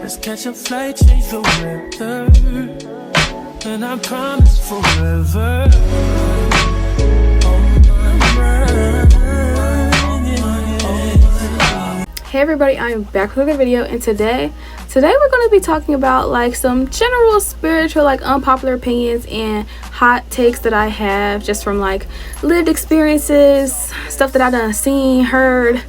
Let's catch a flight, change the weather, and I promise forever. Hey everybody, I'm back with another video, and today we're going to be talking about like some general spiritual, like unpopular opinions and hot takes that I have just from like lived experiences, stuff that I done seen, heard,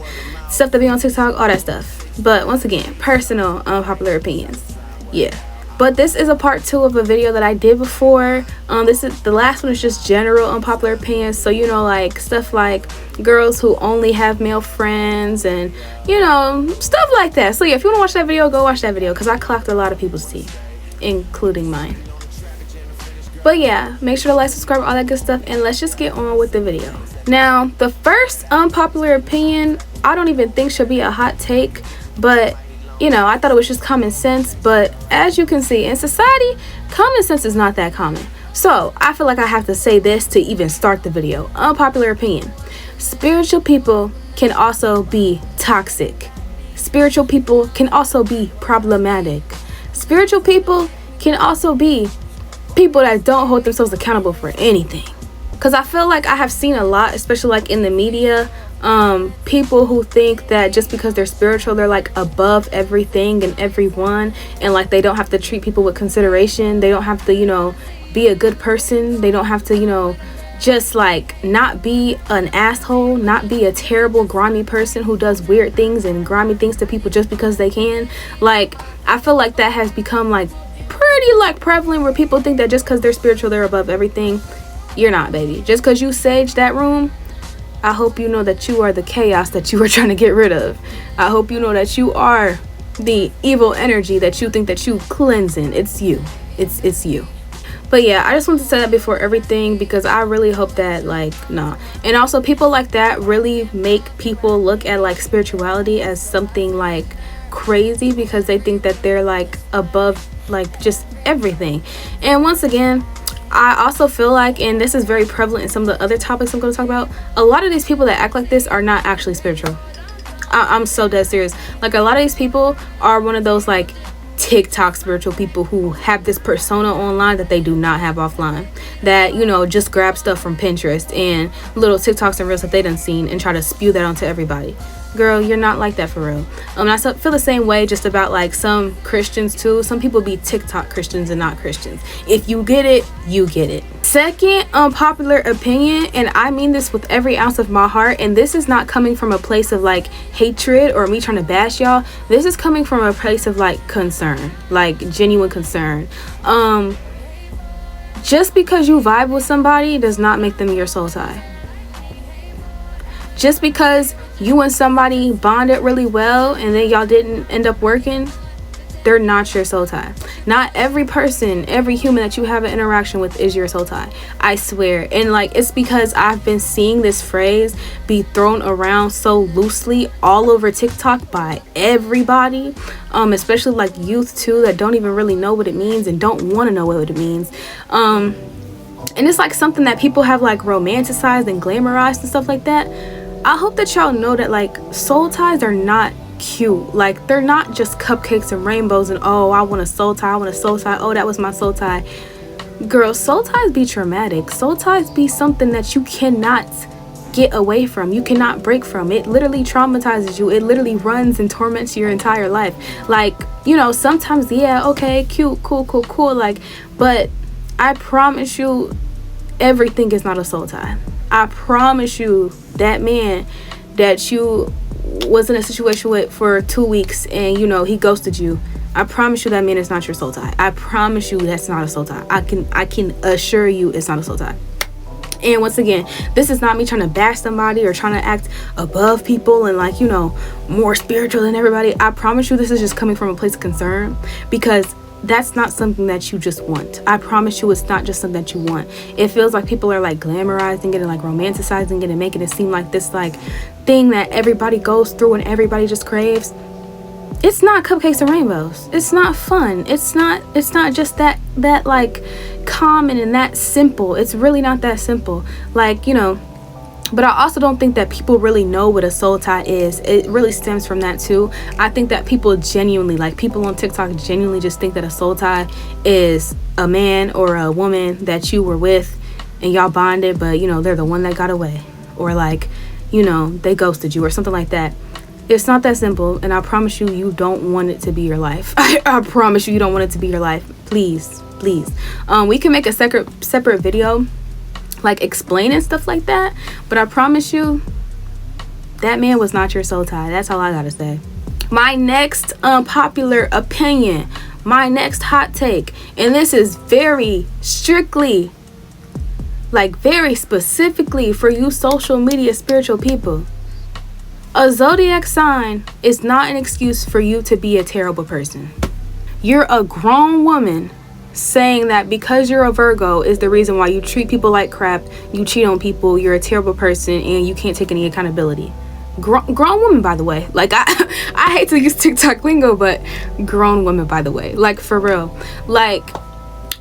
stuff that be on TikTok, all that stuff. But once again, personal unpopular opinions. Yeah. But this is a part 2 of a video that I did before. This is the last one is just general unpopular opinions. So, you know, like stuff like girls who only have male friends and, you know, stuff like that. So yeah, if you want to watch that video, go watch that video because I clocked a lot of people's teeth, including mine. But yeah, make sure to like, subscribe, all that good stuff, and let's just get on with the video. Now, the first unpopular opinion, I don't even think should be a hot take, but you know, I thought it was just common sense. But as you can see, in society, common sense is not that common. So I feel like I have to say this to even start the video. Unpopular opinion: spiritual people can also be toxic. Spiritual people can also be problematic. Spiritual people can also be people that don't hold themselves accountable for anything. Because I feel like I have seen a lot, especially like in the media, people who think that just because they're spiritual, they're like above everything and everyone, and like they don't have to treat people with consideration. They don't have to, you know, be a good person. They don't have to, you know, just like not be an asshole, not be a terrible grimy person who does weird things and grimy things to people just because they can. Like, I feel like that has become like pretty like prevalent, where people think that just because they're spiritual, they're above everything. You're not, baby. Just because you sage that room, I hope you know that you are the chaos that you are trying to get rid of. I hope you know that you are the evil energy that you think that you cleansing. It's you. It's you. But yeah, I just want to say that before everything, because I really hope that like, nah. And also, people like that really make people look at like spirituality as something like crazy, because they think that they're like above like just everything. And once again, I also feel like, and this is very prevalent in some of the other topics I'm going to talk about, a lot of these people that act like this are not actually spiritual. I'm so dead serious. Like, a lot of these people are one of those like TikTok spiritual people who have this persona online that they do not have offline, that, you know, just grab stuff from Pinterest and little TikToks and reels that they done seen and try to spew that onto everybody. Girl, you're not like that for real. I feel the same way just about like some Christians too. Some people be TikTok Christians and not Christians. If you get it, you get it. Second unpopular opinion, and I mean this with every ounce of my heart, and this is not coming from a place of like hatred or me trying to bash y'all. This is coming from a place of like concern, like genuine concern. Just because you vibe with somebody does not make them your soul tie. Just because you and somebody bonded really well and then y'all didn't end up working, they're not your soul tie. Not every person, every human that you have an interaction with is your soul tie. I swear. And like, it's because I've been seeing this phrase be thrown around so loosely all over TikTok by everybody, especially like youth too, that don't even really know what it means and don't want to know what it means. And it's like something that people have like romanticized and glamorized and stuff like that. I hope that y'all know that like soul ties are not cute. Like, they're not just cupcakes and rainbows and, oh, I want a soul tie, I want a soul tie, oh, that was my soul tie. Girl, soul ties be traumatic. Soul ties be something that you cannot get away from. You cannot break from. It literally traumatizes you. It literally runs and torments your entire life. Like, you know, sometimes, yeah, okay, cute, cool, like, but I promise you, everything is not a soul tie. I promise you, that man that you was in a situation with for 2 weeks and, you know, he ghosted you, I promise you that man is not your soul tie. I promise you that's not a soul tie. I can assure you it's not a soul tie. And once again, this is not me trying to bash somebody or trying to act above people and like, you know, more spiritual than everybody. I promise you this is just coming from a place of concern, because that's not something that you just want. I promise you it's not just something that you want. It feels like people are like glamorizing it and like romanticizing it and making it seem like this like thing that everybody goes through and everybody just craves. It's not cupcakes and rainbows. It's not fun. It's not just that like common and that simple. It's really not that simple. Like, you know, But I also don't think that people really know what a soul tie is. It really stems from that too. I think that people genuinely, like people on TikTok genuinely just think that a soul tie is a man or a woman that you were with and y'all bonded, but you know, they're the one that got away, or like, you know, they ghosted you or something like that. It's not that simple, and I promise you, you don't want it to be your life. I promise you don't want it to be your life. Please. We can make a separate video like explaining stuff like that, but I promise you that man was not your soul tie. That's all I gotta say. My next unpopular opinion, my next hot take, and this is very strictly, like very specifically for you social media spiritual people. A zodiac sign is not an excuse for you to be a terrible person. You're a grown woman saying that because you're a Virgo is the reason why you treat people like crap, you cheat on people, you're a terrible person, and you can't take any accountability. Grown woman, by the way. Like, I hate to use TikTok lingo, but grown woman, by the way. Like, for real. Like,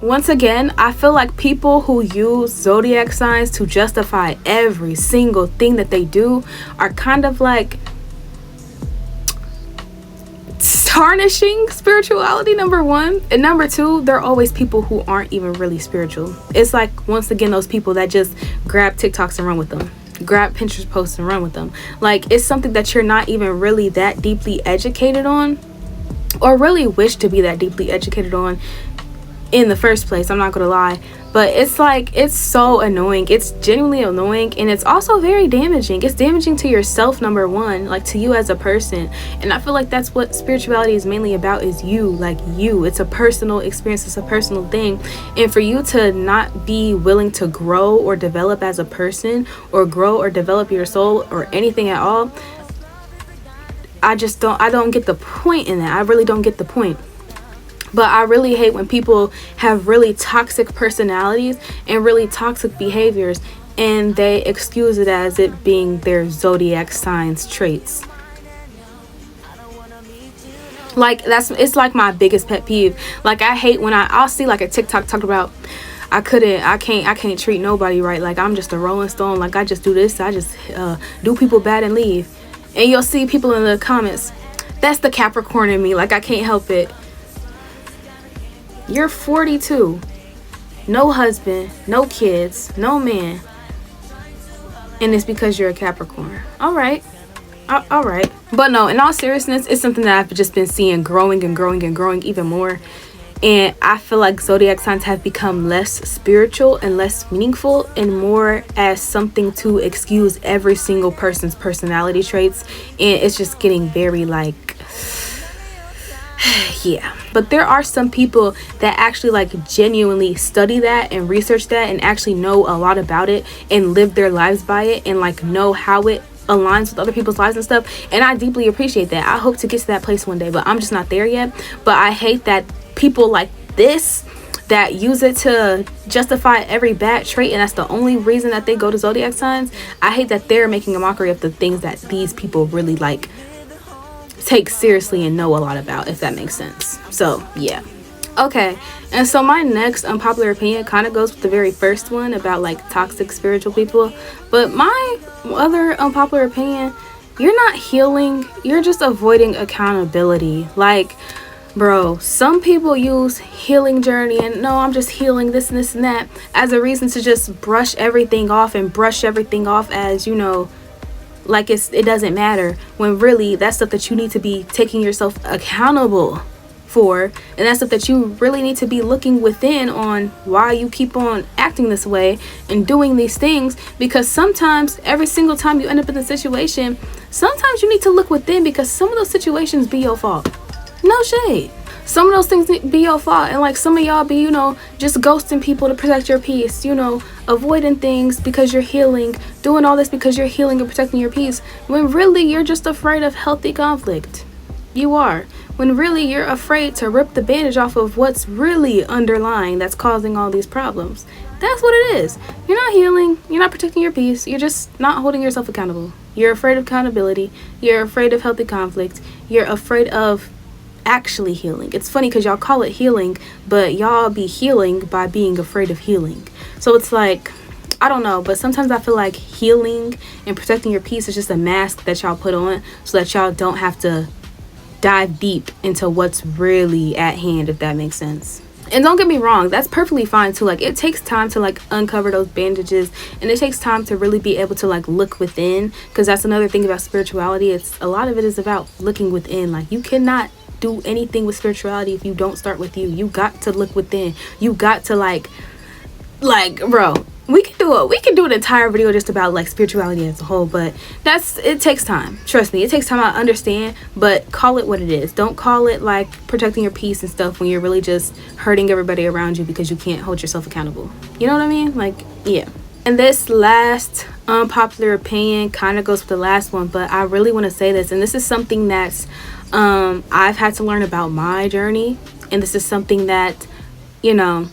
once again, I feel like people who use zodiac signs to justify every single thing that they do are kind of like tarnishing spirituality, number one, and number two, they're always people who aren't even really spiritual. It's like, once again, those people that just grab TikToks and run with them, grab Pinterest posts and run with them. Like, it's something that you're not even really that deeply educated on, or really wish to be that deeply educated on in the first place. I'm not gonna lie, but it's like, it's so annoying. It's genuinely annoying, and it's also very damaging. It's damaging to yourself, number one, like to you as a person. And I feel like that's what spirituality is mainly about, is you, like you. It's a personal experience, it's a personal thing. And for you to not be willing to grow or develop as a person, or grow or develop your soul or anything at all, I don't get the point in that. I really don't get the point. But I really hate when people have really toxic personalities and really toxic behaviors, and they excuse it as it being their zodiac signs traits. Like, it's like my biggest pet peeve. Like, I hate when I'll see like a TikTok talk about, I can't treat nobody right. Like, I'm just a rolling stone. Like, I just do this. I just do people bad and leave. And you'll see people in the comments, that's the Capricorn in me. Like, I can't help it. You're 42, no husband, no kids, no man, and it's because you're a Capricorn. All right. But no, in all seriousness, it's something that I've just been seeing growing even more. And I feel like zodiac signs have become less spiritual and less meaningful, and more as something to excuse every single person's personality traits. And it's just getting very like, yeah. But there are some people that actually like genuinely study that and research that and actually know a lot about it and live their lives by it, and like know how it aligns with other people's lives and stuff. And I deeply appreciate that. I hope to get to that place one day, but I'm just not there yet. But I hate that people like this that use it to justify every bad trait, and that's the only reason that they go to zodiac signs. I hate that they're making a mockery of the things that these people really like take seriously and know a lot about, if that makes sense. So yeah. Okay, and so my next unpopular opinion kind of goes with the very first one about like toxic spiritual people. But my other unpopular opinion, you're not healing, you're just avoiding accountability. Like, bro, some people use healing journey and no, I'm just healing this and this and that as a reason to just brush everything off as, you know, like it doesn't matter, when really that's stuff that you need to be taking yourself accountable for, and that's stuff that you really need to be looking within on why you keep on acting this way and doing these things. Because sometimes, every single time you end up in a situation, sometimes you need to look within, because some of those situations be your fault. No shade. Some of those things be your fault, and like some of y'all be, you know, just ghosting people to protect your peace, you know, avoiding things because you're healing, doing all this because you're healing and protecting your peace, when really you're just afraid of healthy conflict. You are. When really you're afraid to rip the bandage off of what's really underlying that's causing all these problems. That's what it is. You're not healing, you're not protecting your peace, you're just not holding yourself accountable. You're afraid of accountability, you're afraid of healthy conflict, you're afraid of actually healing. It's funny because y'all call it healing, but y'all be healing by being afraid of healing. So it's like, I don't know, but sometimes I feel like healing and protecting your peace is just a mask that y'all put on so that y'all don't have to dive deep into what's really at hand, if that makes sense. And don't get me wrong, that's perfectly fine too. Like, it takes time to like uncover those bandages, and it takes time to really be able to like look within, because that's another thing about spirituality. It's a lot of it is about looking within. Like, you cannot do anything with spirituality if you don't start with you. You got to look within. You got to like bro, we can do an entire video just about like spirituality as a whole, but it takes time. Trust me, it takes time. I understand, but call it what it is. Don't call it like protecting your peace and stuff when you're really just hurting everybody around you because you can't hold yourself accountable. You know what I mean? Like, yeah. And this last unpopular opinion kind of goes with the last one, but I really want to say this, and this is something that's I've had to learn about my journey, and this is something that, you know,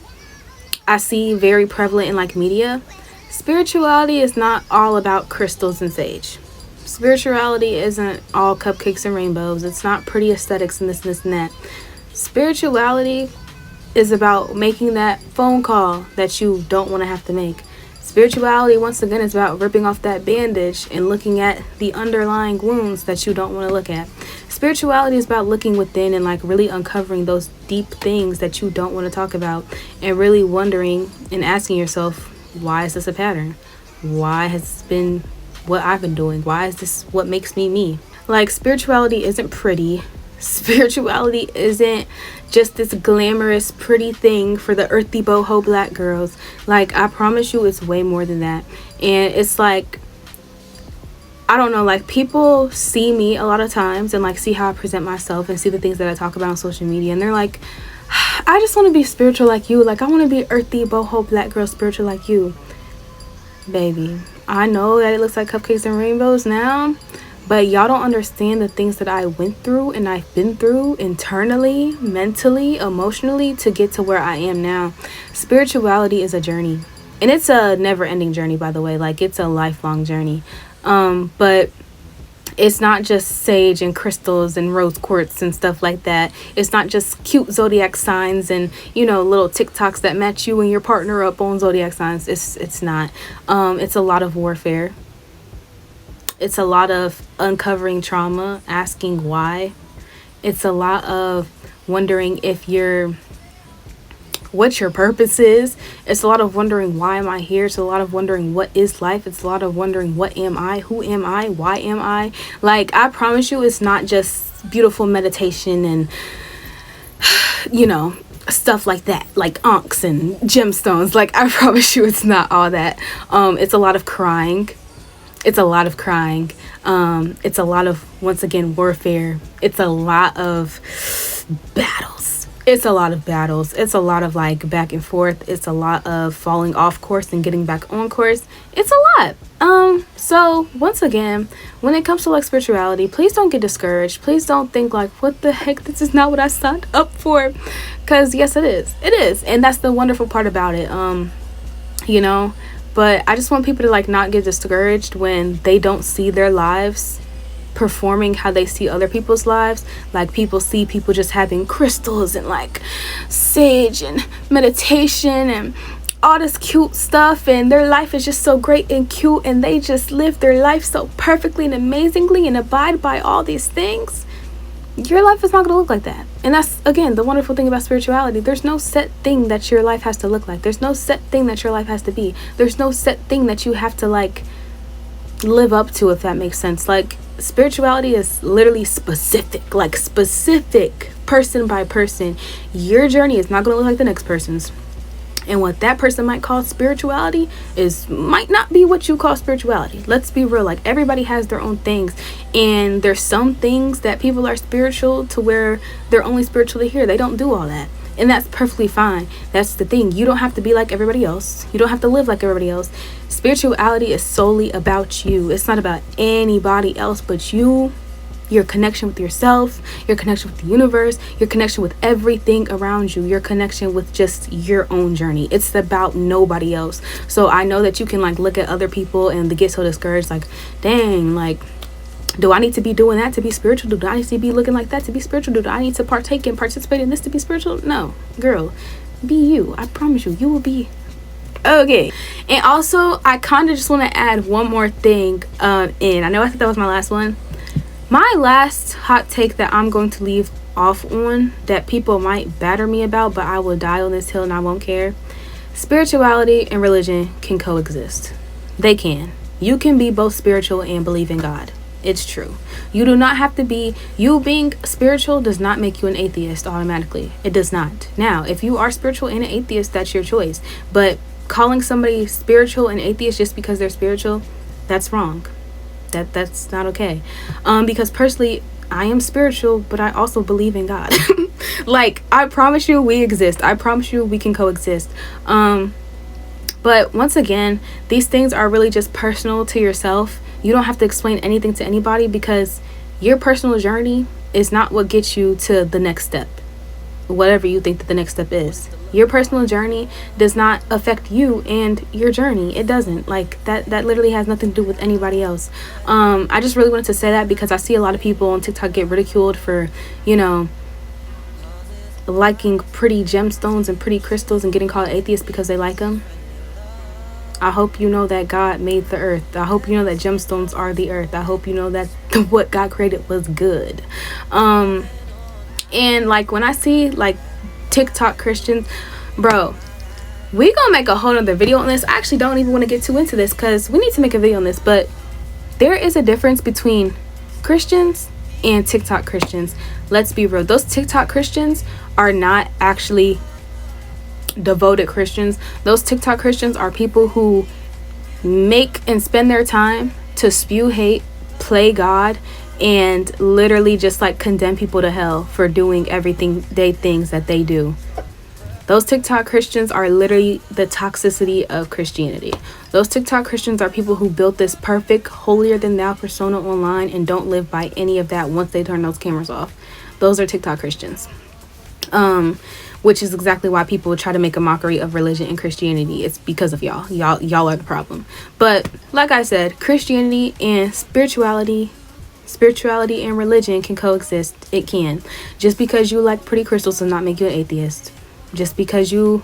I see very prevalent in like media. Spirituality is not all about crystals and sage. Spirituality isn't all cupcakes and rainbows. It's not pretty aesthetics and this and that. Spirituality is about making that phone call that you don't want to have to make. Spirituality, once again, is about ripping off that bandage and looking at the underlying wounds that you don't want to look at. Spirituality is about looking within and like really uncovering those deep things that you don't want to talk about, and really wondering and asking yourself, why is this a pattern? Why has this been what I've been doing? Why is this what makes me me? Like, spirituality isn't pretty. Spirituality isn't just this glamorous pretty thing for the earthy boho black girls. Like, I promise you, it's way more than that. And it's like, I don't know, like, people see me a lot of times and like see how I present myself and see the things that I talk about on social media, and they're like, I just want to be spiritual like you. Like, I want to be earthy boho black girl spiritual like you. Baby, I know that it looks like cupcakes and rainbows now, but y'all don't understand the things that I went through and I've been through internally, mentally, emotionally to get to where I am now. Spirituality is a journey, and it's a never-ending journey, by the way. Like, it's a lifelong journey. But it's not just sage and crystals and rose quartz and stuff like that. It's not just cute zodiac signs and, you know, little TikToks that match you and your partner up on zodiac signs. It's not. It's a lot of warfare. It's a lot of uncovering trauma, asking why. It's a lot of wondering what your purpose is. It's a lot of wondering, why am I here? It's a lot of wondering, what is life? It's a lot of wondering, what am I? Who am I? Why am I? Like, I promise you, it's not just beautiful meditation and, you know, stuff like that, like ankhs and gemstones. Like, I promise you, it's not all that. It's a lot of crying. It's a lot of crying. It's a lot of, once again, warfare. It's a lot of battles. It's a lot of battles. It's a lot of like back and forth. It's a lot of falling off course and getting back on course. It's a lot. So once again, when it comes to like spirituality, please don't get discouraged. Please don't think like, what the heck, this is not what I signed up for. Because yes, it is. It is. And that's the wonderful part about it. You know, but I just want people to like not get discouraged when they don't see their lives performing how they see other people's lives. Like, people see people just having crystals and like sage and meditation and all this cute stuff, and their life is just so great and cute, and they just live their life so perfectly and amazingly and abide by all these things. Your life is not going to look like that. And that's, again, the wonderful thing about spirituality. There's no set thing that your life has to look like. There's no set thing that your life has to be. There's no set thing that you have to like live up to, if that makes sense. Like, spirituality is literally specific, like specific, person by person. Your journey is not going to look like the next person's, and what that person might call spirituality might not be what you call spirituality. Let's be real. Like, everybody has their own things, and there's some things that people are spiritual to where they're only spiritually here. They don't do all that, and that's perfectly fine. That's the thing. You don't have to be like everybody else. You don't have to live like everybody else. Spirituality is solely about you. It's not about anybody else but you, your connection with yourself, your connection with the universe, your connection with everything around you, your connection with just your own journey. It's about nobody else. So I know that you can like look at other people and get so discouraged, like, dang, like, do I need to be doing that to be spiritual? Do I need to be looking like that to be spiritual? Do I need to participate in this to be spiritual? No, girl, be you. I promise you, you will be Okay. And also, I kind of just want to add one more thing in. I know I think that was my last one. My last hot take that I'm going to leave off on, that people might batter me about, but I will die on this hill and I won't care. Spirituality and religion can coexist. They can. You can be both spiritual and believe in God. It's true. You do not have to be, you being spiritual does not make you an atheist automatically. It does not. Now, if you are spiritual and an atheist, that's your choice. But calling somebody spiritual and atheist just because they're spiritual, that's wrong. That's not okay. Because personally, I am spiritual, but I also believe in God. Like, I promise you we exist. I promise you we can coexist. But once again, these things are really just personal to yourself. You don't have to explain anything to anybody, because your personal journey is not what gets you to the next step, whatever you think that the next step is. Your personal journey does not affect you and your journey. It doesn't. Like, that literally has nothing to do with anybody else. I just really wanted to say that because I see a lot of people on TikTok get ridiculed for, you know, liking pretty gemstones and pretty crystals and getting called atheists because they like them. I hope you know that God made the earth. I hope you know that gemstones are the earth. I hope you know that what God created was good. And like, when I see like TikTok Christians, bro, we gonna make a whole nother video on this. I actually don't even want to get too into this because we need to make a video on this, but there is a difference between Christians and TikTok Christians. Let's be real. Those TikTok Christians are not actually devoted Christians. Those TikTok Christians are people who make and spend their time to spew hate, play God, and literally just like condemn people to hell for doing everything things that they do. Those TikTok Christians are literally the toxicity of Christianity. Those TikTok Christians are people who built this perfect, holier than thou persona online and don't live by any of that once they turn those cameras off. Those are TikTok Christians. Which is exactly why people try to make a mockery of religion and Christianity. It's because of y'all. Y'all are the problem. But like I said, Christianity and spirituality and religion can coexist. It can. Just because you like pretty crystals does not make you an atheist. Just because you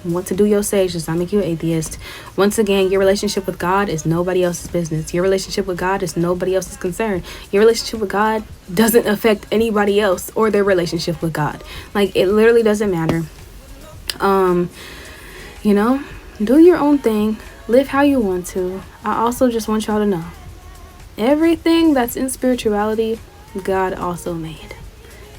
want to do your sage does not make you an atheist. Once again, your relationship with God is nobody else's business. Your relationship with God is nobody else's concern. Your relationship with God doesn't affect anybody else or their relationship with God. Like, it literally doesn't matter. Do your own thing. Live how you want to. I also just want y'all to know, everything that's in spirituality, God also made.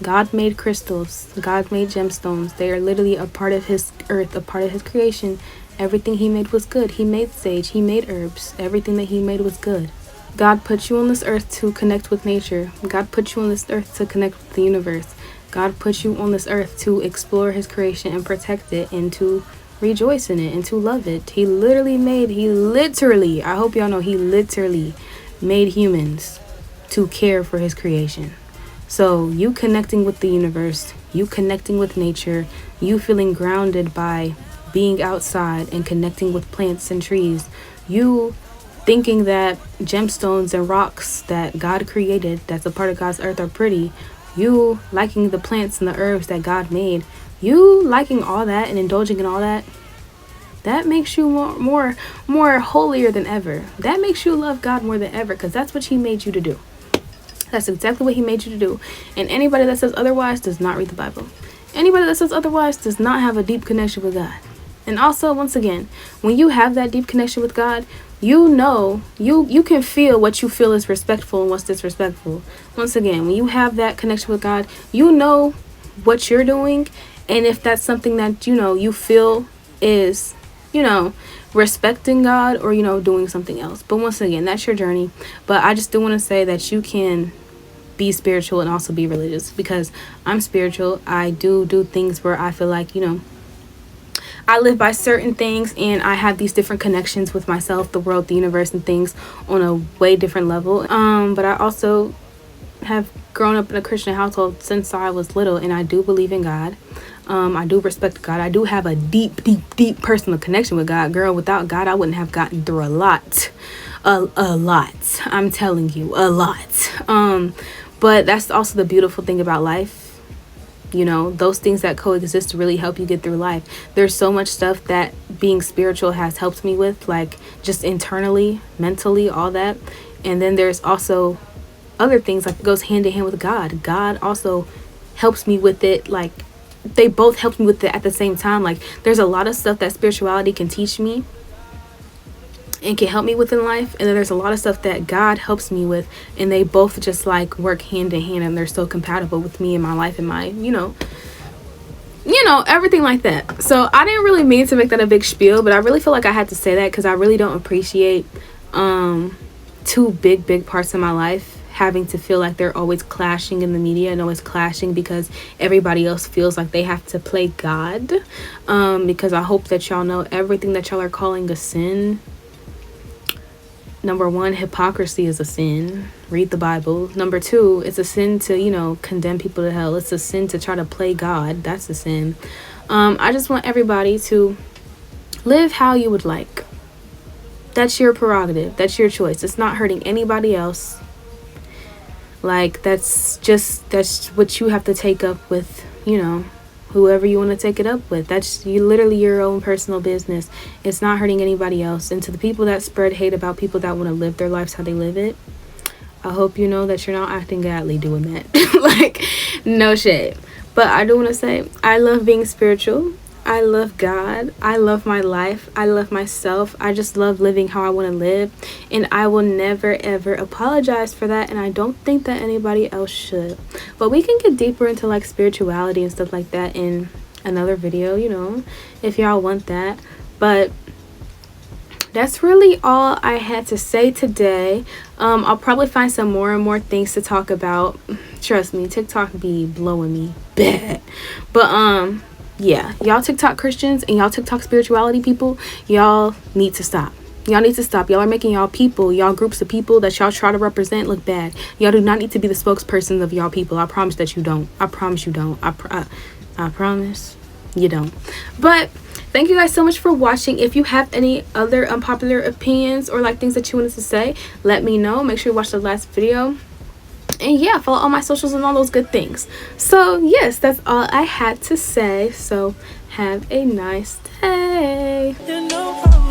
God made crystals. God made gemstones. They are literally a part of his earth, a part of his creation. Everything he made was good. He made sage. He made herbs. Everything that he made was good. God put you on this earth to connect with nature. God put you on this earth to connect with the universe. God put you on this earth to explore his creation and protect it and to rejoice in it and to love it. He literally, I hope y'all know, he literally made humans to care for his creation. So you connecting with the universe, you connecting with nature, you feeling grounded by being outside and connecting with plants and trees, you thinking that gemstones and rocks that God created, that's a part of God's earth, are pretty, you liking the plants and the herbs that God made, you liking all that and indulging in all that, that makes you more holier than ever. That makes you love God more than ever, because that's what he made you to do. That's exactly what he made you to do. And anybody that says otherwise does not read the Bible. Anybody that says otherwise does not have a deep connection with God. And also, once again, when you have that deep connection with God, you know, you can feel what you feel is respectful and what's disrespectful. Once again, when you have that connection with God, you know what you're doing. And if that's something that, you feel is, respecting God or, doing something else. But once again, that's your journey. But I just do want to say that you can be spiritual and also be religious, because I'm spiritual. I do things where I feel like, I live by certain things and I have these different connections with myself, the world, the universe, and things on a way different level. But I also have grown up in a Christian household since I was little, and I do believe in God. I do respect God. I do have a deep personal connection with God. Girl, without God, I wouldn't have gotten through a lot. A lot. I'm telling you, a lot. But that's also the beautiful thing about life. Those things that coexist really help you get through life. There's so much stuff that being spiritual has helped me with, like just internally, mentally, all that. And then there's also other things, like it goes hand in hand with God. God also helps me with it. Like they both helped me with it at the same time. Like there's a lot of stuff that spirituality can teach me and can help me with in life, and then there's a lot of stuff that God helps me with, and they both just like work hand in hand, and they're so compatible with me and my life and my you know everything like that. So I didn't really mean to make that a big spiel, but I really feel like I had to say that because I really don't appreciate two big parts of my life having to feel like they're always clashing in the media, and always clashing because everybody else feels like they have to play God. Because I hope that y'all know everything that y'all are calling a sin. Number one, hypocrisy is a sin. Read the Bible. Number two, it's a sin to, condemn people to hell. It's a sin to try to play God. That's a sin. I just want everybody to live how you would like. That's your prerogative. That's your choice. It's not hurting anybody else. Like, that's what you have to take up with, whoever you want to take it up with. That's literally your own personal business. It's not hurting anybody else. And to the people that spread hate about people that want to live their lives how they live it, I hope you know that you're not acting godly doing that. Like, no shade. But I do want to say, I love being spiritual. I love God. I love my life. I love myself. I just love living how I want to live. And I will never, ever apologize for that. And I don't think that anybody else should. But we can get deeper into like spirituality and stuff like that in another video, if y'all want that. But that's really all I had to say today. I'll probably find some more and more things to talk about. Trust me, TikTok be blowing me bad. But yeah, y'all TikTok Christians and y'all TikTok spirituality people, y'all need to stop. Y'all need to stop. Y'all are making y'all people, y'all groups of people that y'all try to represent look bad. Y'all do not need to be the spokespersons of y'all people. I promise that you don't. I promise you don't. I promise you don't. But thank you guys so much for watching. If you have any other unpopular opinions or like things that you wanted to say, let me know. Make sure you watch the last video. And yeah, follow all my socials and all those good things. So yes, that's all I had to say. So have a nice day. You know how